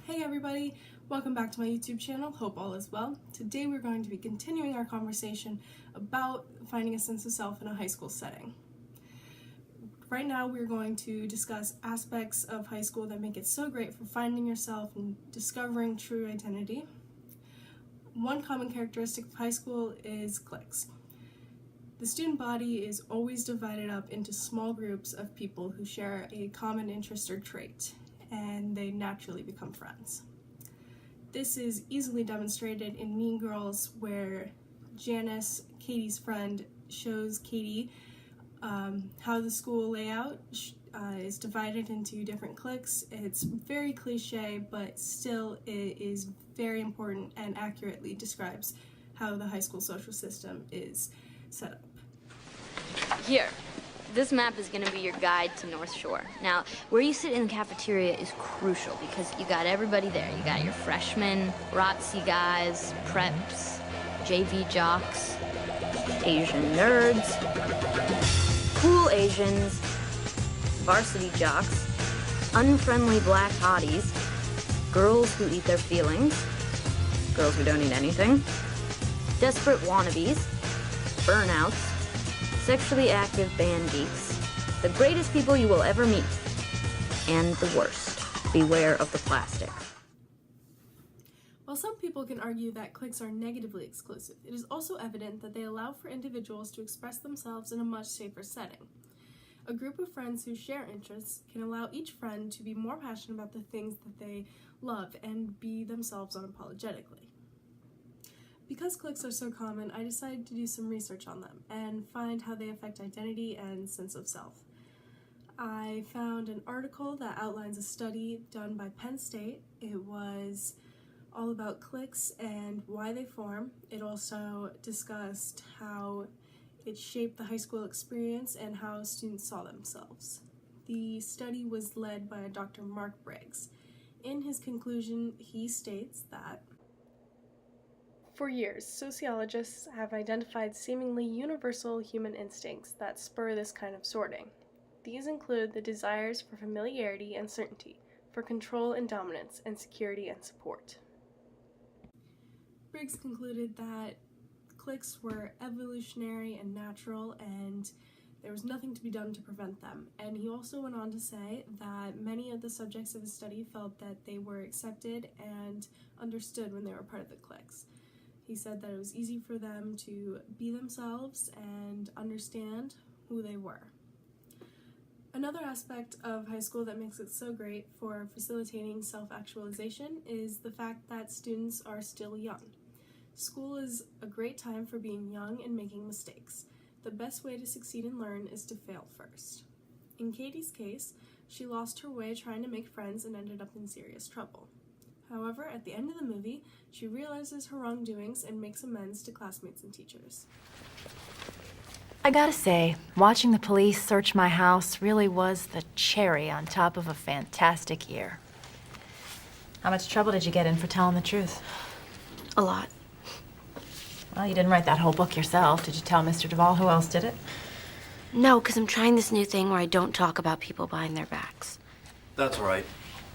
Hey everybody, welcome back to my YouTube channel, hope all is well. Today we're going to be continuing our conversation about finding a sense of self in a high school setting. Right now we're going to discuss aspects of high school that make it so great for finding yourself and discovering true identity. One common characteristic of high school is cliques. The student body is always divided up into small groups of people who share a common interest or trait, and they naturally become friends. This is easily demonstrated in Mean Girls, where Janice, Katie's friend, shows Katie how the school layout is divided into different cliques. It's very cliche, but still it is very important and accurately describes how the high school social system is set up. Here, this map is gonna be your guide to North Shore. Now, where you sit in the cafeteria is crucial because you got everybody there. You got your freshmen, ROTC guys, preps, JV jocks, Asian nerds, cool Asians, varsity jocks, unfriendly black hotties, girls who eat their feelings, girls who don't eat anything, desperate wannabes, burnouts, sexually active band geeks, the greatest people you will ever meet, and the worst. Beware of the plastic. While some people can argue that cliques are negatively exclusive, it is also evident that they allow for individuals to express themselves in a much safer setting. A group of friends who share interests can allow each friend to be more passionate about the things that they love and be themselves unapologetically. Because cliques are so common, I decided to do some research on them and find how they affect identity and sense of self. I found an article that outlines a study done by Penn State. It was all about cliques and why they form. It also discussed how it shaped the high school experience and how students saw themselves. The study was led by Dr. Mark Briggs. In his conclusion, he states that for years, sociologists have identified seemingly universal human instincts that spur this kind of sorting. These include the desires for familiarity and certainty, for control and dominance, and security and support. Briggs concluded that cliques were evolutionary and natural, and there was nothing to be done to prevent them. And he also went on to say that many of the subjects of his study felt that they were accepted and understood when they were part of the cliques. He said that it was easy for them to be themselves and understand who they were. Another aspect of high school that makes it so great for facilitating self-actualization is the fact that students are still young. School is a great time for being young and making mistakes. The best way to succeed and learn is to fail first. In Katie's case, she lost her way trying to make friends and ended up in serious trouble. However, at the end of the movie, she realizes her wrongdoings and makes amends to classmates and teachers. I gotta say, watching the police search my house really was the cherry on top of a fantastic year. How much trouble did you get in for telling the truth? A lot. Well, you didn't write that whole book yourself. Did you tell Mr. Duvall who else did it? No, because I'm trying this new thing where I don't talk about people behind their backs. That's right.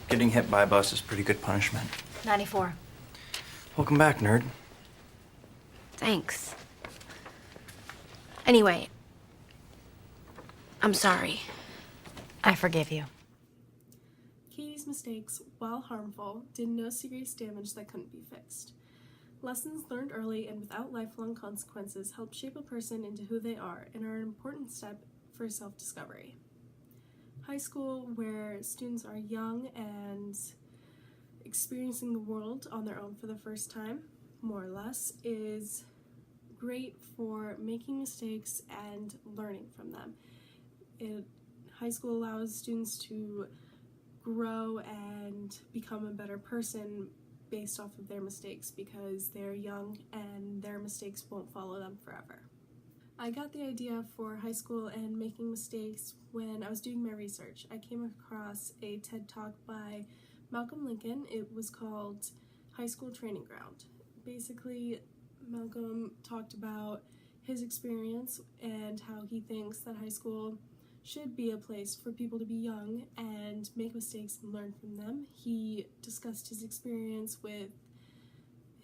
Getting hit by a bus is pretty good punishment. 94. Welcome back, nerd. Thanks. Anyway, I'm sorry. I forgive you. Katie's mistakes, while harmful, did no serious damage that couldn't be fixed. Lessons learned early and without lifelong consequences help shape a person into who they are and are an important step for self-discovery. High school, where students are young and experiencing the world on their own for the first time, more or less, is great for making mistakes and learning from them. High school allows students to grow and become a better person based off of their mistakes because they're young and their mistakes won't follow them forever. I got the idea for high school and making mistakes when I was doing my research. I came across a TED Talk by Malcolm Lincoln. It was called High School Training Ground. Basically, Malcolm talked about his experience and how he thinks that high school should be a place for people to be young and make mistakes and learn from them. He discussed his experience with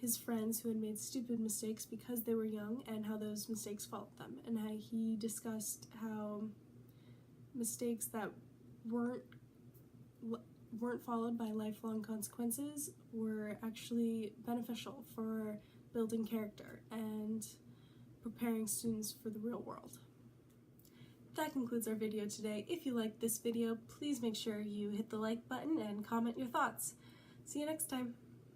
his friends who had made stupid mistakes because they were young and how those mistakes followed them, and how he discussed how mistakes that weren't followed by lifelong consequences were actually beneficial for building character and preparing students for the real world. That concludes our video today. If you liked this video, please make sure you hit the like button and comment your thoughts. See you next time.